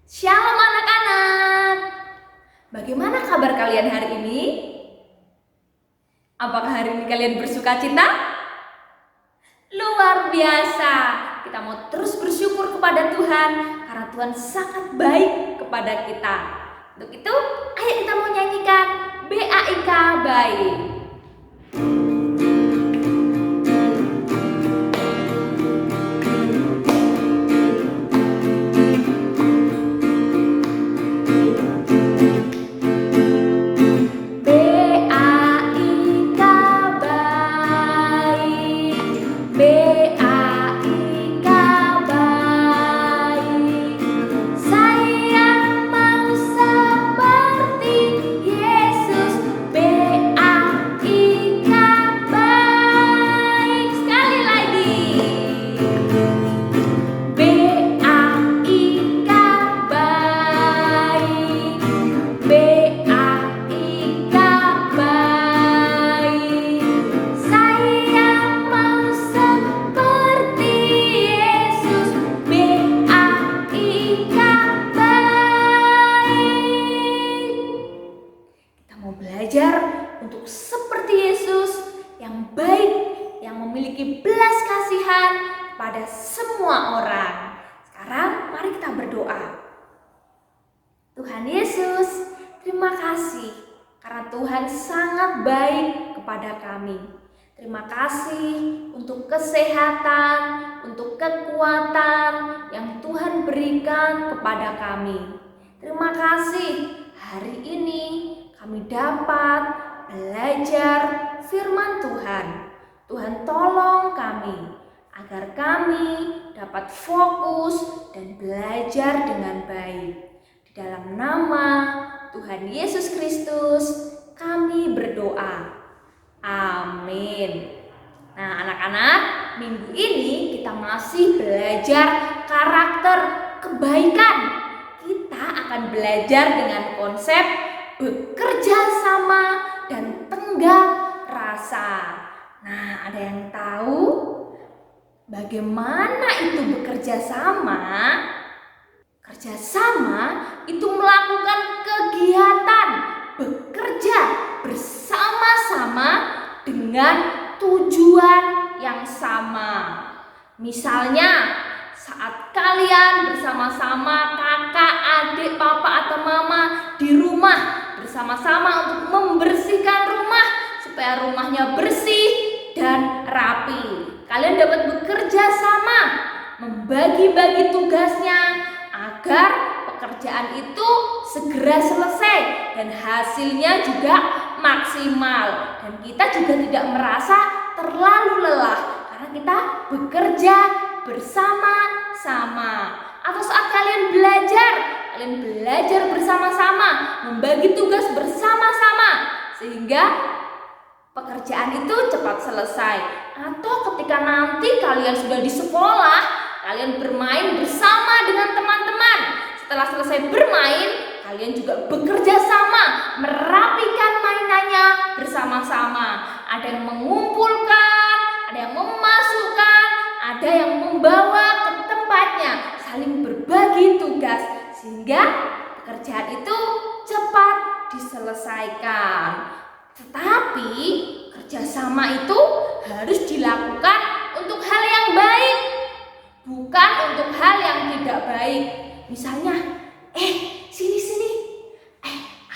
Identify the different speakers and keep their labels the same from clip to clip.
Speaker 1: Shalom anak-anak. Bagaimana kabar kalian hari ini? Apakah hari ini kalian bersuka cita? Luar biasa. Kita mau terus bersyukur kepada Tuhan karena Tuhan sangat baik kepada kita. Untuk itu, ayo kita mau nyanyikan BAIK baik. Belajar untuk seperti Yesus yang baik, yang memiliki belas kasihan pada semua orang. Sekarang mari kita berdoa. Tuhan Yesus, terima kasih karena Tuhan sangat baik kepada kami. Terima kasih untuk kesehatan, untuk kekuatan yang Tuhan berikan kepada kami. Terima kasih hari ini kami dapat belajar firman Tuhan. Tuhan tolong kami agar kami dapat fokus dan belajar dengan baik. Di dalam nama Tuhan Yesus Kristus kami berdoa. Amin. Nah anak-anak, minggu ini kita masih belajar karakter kebaikan. Kita akan belajar dengan konsep bekerja sama dan tenggang rasa. Nah, ada yang tahu bagaimana itu bekerja sama? Kerja sama itu melakukan kegiatan bekerja bersama-sama dengan tujuan yang sama. Misalnya, saat kalian bersama-sama kakak, adik, papa, atau mama di rumah bersama-sama untuk membersihkan rumah supaya rumahnya bersih dan rapi. Kalian dapat bekerja sama, membagi-bagi tugasnya agar pekerjaan itu segera selesai dan hasilnya juga maksimal. Dan kita juga tidak merasa terlalu lelah karena kita bekerja bersama-sama. Atau saat kalian belajar bersama-sama, membagi tugas bersama-sama sehingga pekerjaan itu cepat selesai. Atau ketika nanti kalian sudah di sekolah, kalian bermain bersama dengan teman-teman. Setelah selesai bermain, kalian juga bekerja sama, merapikan mainannya bersama-sama. Ada yang mengumpulkan, ada yang memasukkan, ada yang membawa ke tempatnya, saling berbagi tugas sehingga pekerjaan itu cepat diselesaikan. Tetapi kerjasama itu harus dilakukan untuk hal yang baik, bukan untuk hal yang tidak baik. Misalnya, sini,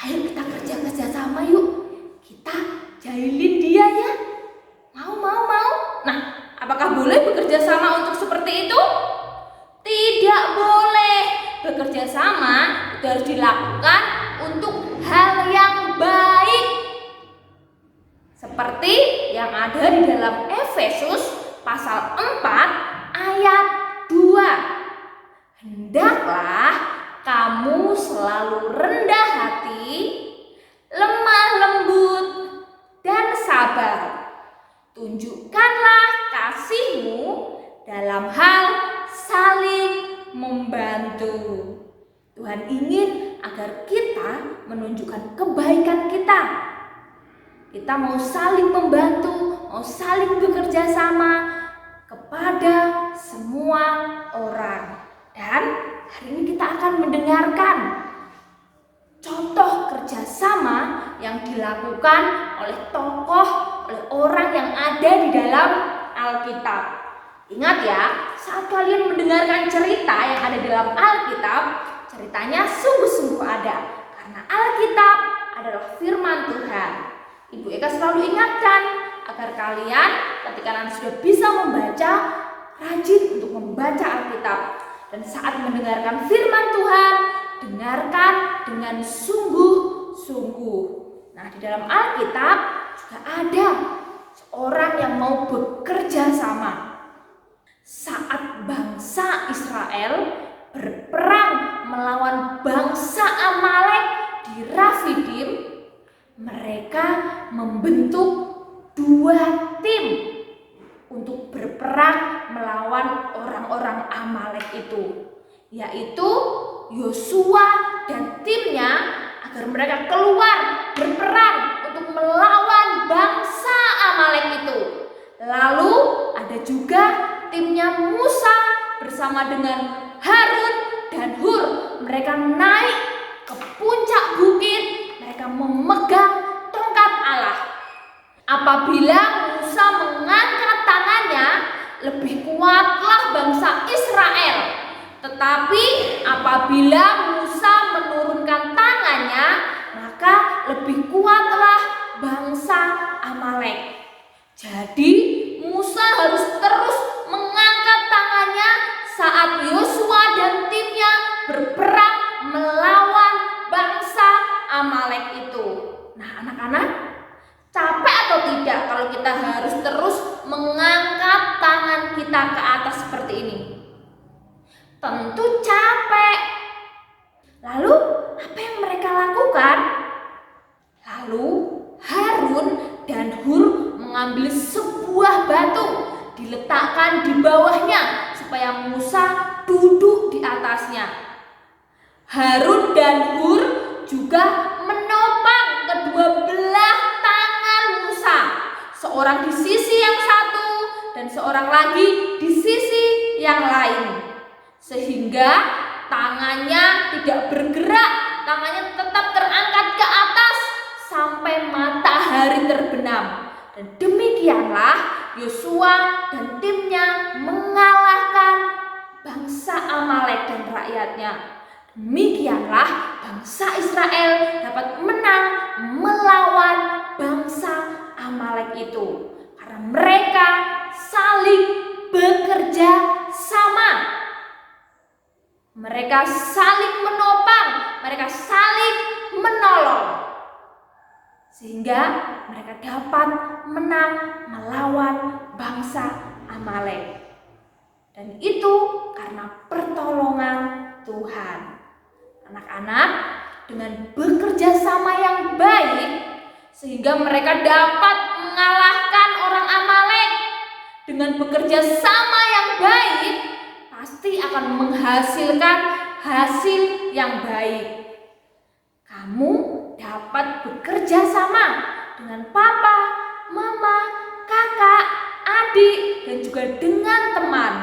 Speaker 1: ayo kita kerja sama yuk, kita jahilin dia ya. Mau. Nah, apakah boleh bekerja sama untuk seperti itu? Tidak boleh. Bekerja sama itu harus dilakukan untuk hal yang baik. Seperti yang ada di dalam Efesus pasal 4 ayat 2. Hendaklah kamu selalu rendah hati, lemah lembut, dan sabar. Tunjukkanlah kasihmu dalam hal saling membantu. Tuhan ingin agar kita menunjukkan kebaikan kita. Kita mau saling membantu, mau saling bekerja sama kepada semua orang. Dan hari ini kita akan mendengarkan contoh kerjasama yang dilakukan oleh tokoh, oleh orang yang ada di dalam Alkitab. Ingat ya, saat kalian mendengarkan cerita yang ada di dalam Alkitab, ceritanya sungguh-sungguh ada. Karena Alkitab adalah firman Tuhan. Ibu Eka selalu ingatkan agar kalian ketika nanti sudah bisa membaca, rajin untuk membaca Alkitab. Dan saat mendengarkan firman Tuhan, dengarkan dengan sungguh-sungguh. Nah, di dalam Alkitab juga ada seorang yang mau bekerja sama. Saat bangsa Israel berperang melawan bangsa Amalek di Rafidim, mereka membentuk 2 tim untuk berperang melawan orang-orang Amalek itu, yaitu Yosua dan timnya, agar mereka keluar berperang untuk melawan bangsa Amalek itu. Lalu ada juga timnya Musa bersama dengan Harun dan Hur. Mereka naik ke puncak bukit, mereka memegang tongkat Allah. Apabila Musa mengangkat tangannya, lebih kuatlah bangsa Israel. Tetapi apabila Musa menurunkan tangannya, maka lebih kuatlah bangsa Amalek. Jadi Musa harus terus mengangkat tangannya saat Yosua dan timnya berperang melawan bangsa Amalek itu. Nah, anak-anak, capek atau tidak kalau kita harus terus mengangkat tangan kita ke atas seperti ini? Tentu capek. Lalu apa yang mereka lakukan? Lalu Harun dan Hur mengambil sebuah batu, diletakkan di bawahnya supaya Musa duduk di atasnya. Harun dan Hur juga menopang kedua belah tangan Musa, seorang di sisi yang satu dan seorang lagi di sisi yang lain, sehingga tangannya tidak bergerak, tangannya tetap terangkat ke atas sampai matahari terbenam. Dan demikianlah Yosua dan timnya mengalahkan bangsa Amalek dan rakyatnya. Demikianlah bangsa Israel dapat menang melawan bangsa Amalek itu, karena mereka saling bekerja sama. Mereka saling menopang, mereka saling menolong, sehingga mereka dapat menang melawan bangsa Amalek. Dan itu karena pertolongan Tuhan. Anak-anak, dengan bekerja sama yang baik, sehingga mereka dapat mengalahkan orang Amalek. Dengan bekerja sama yang baik, pasti akan menghasilkan hasil yang baik. Kamu dapat bekerja sama dengan papa, mama, kakak, adik, dan juga dengan teman.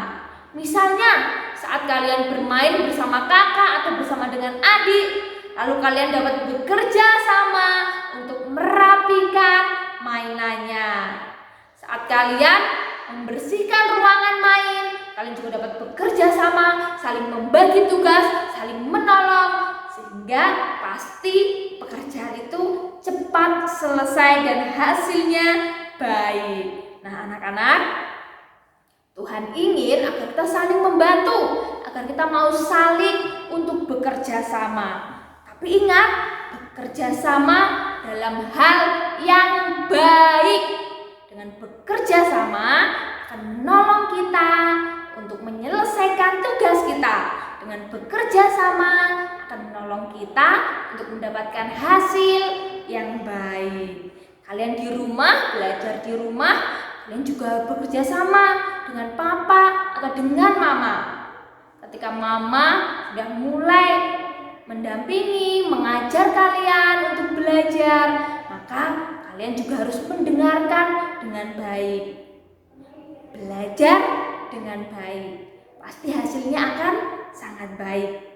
Speaker 1: Misalnya saat kalian bermain bersama kakak atau bersama dengan adik, lalu kalian dapat bekerja sama untuk merapikan mainannya. Saat kalian membersihkan ruangan main, kalian juga dapat bekerja sama, saling membagi tugas, saling menolong, sehingga pasti pekerjaan itu cepat selesai dan hasilnya baik. Nah, anak-anak, Tuhan ingin agar kita saling membantu, agar kita mau saling untuk bekerja sama. Tapi ingat, bekerja sama dalam hal yang baik. Dengan bekerja sama akan menolong kita untuk menyelesaikan tugas kita. Dengan bekerja sama akan menolong kita untuk mendapatkan hasil yang baik. Kalian di rumah, belajar di rumah, kalian juga bekerja sama dengan papa atau dengan mama. Ketika mama sudah mulai mendampingi, mengajar kalian untuk belajar, maka kalian juga harus mendengarkan dengan baik. Belajar dengan baik, pasti hasilnya akan sangat baik.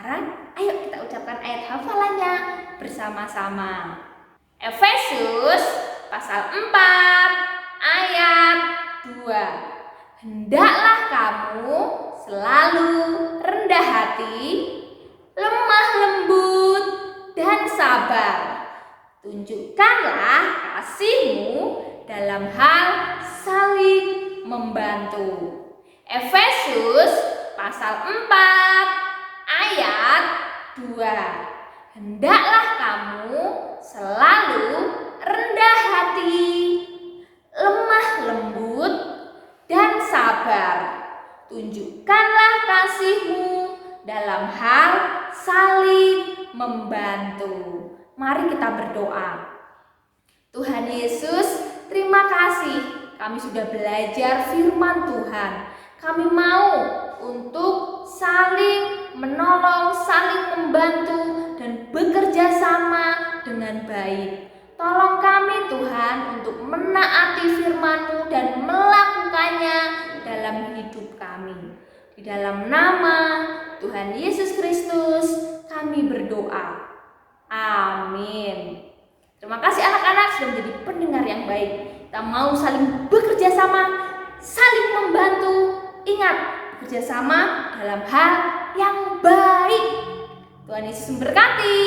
Speaker 1: Sekarang ayo kita ucapkan ayat hafalannya bersama-sama. Efesus pasal 4 ayat 2. Hendaklah kamu selalu rendah hati, lemah lembut, dan sabar. Tunjukkanlah kasihmu dalam hal saling membantu. Efesus pasal 4 ayat 2. Hendaklah kamu selalu rendah hati, lemah lembut, dan sabar. Tunjukkanlah kasihmu dalam hal saling membantu. Mari kita berdoa. Tuhan Yesus, terima kasih kami sudah belajar firman Tuhan. Kami mau untuk saling menolong, saling membantu, dan bekerja sama dengan baik. Tolong kami Tuhan untuk menaati firman-Mu dan melakukannya dalam hidup kami. Di dalam nama Tuhan Yesus Kristus kami berdoa. Amin. Terima kasih anak-anak sudah menjadi pendengar yang baik. Kita mau saling bekerja sama, saling membantu. Ingat, bekerja sama dalam hal yang baik. Tuhan Yesus memberkati.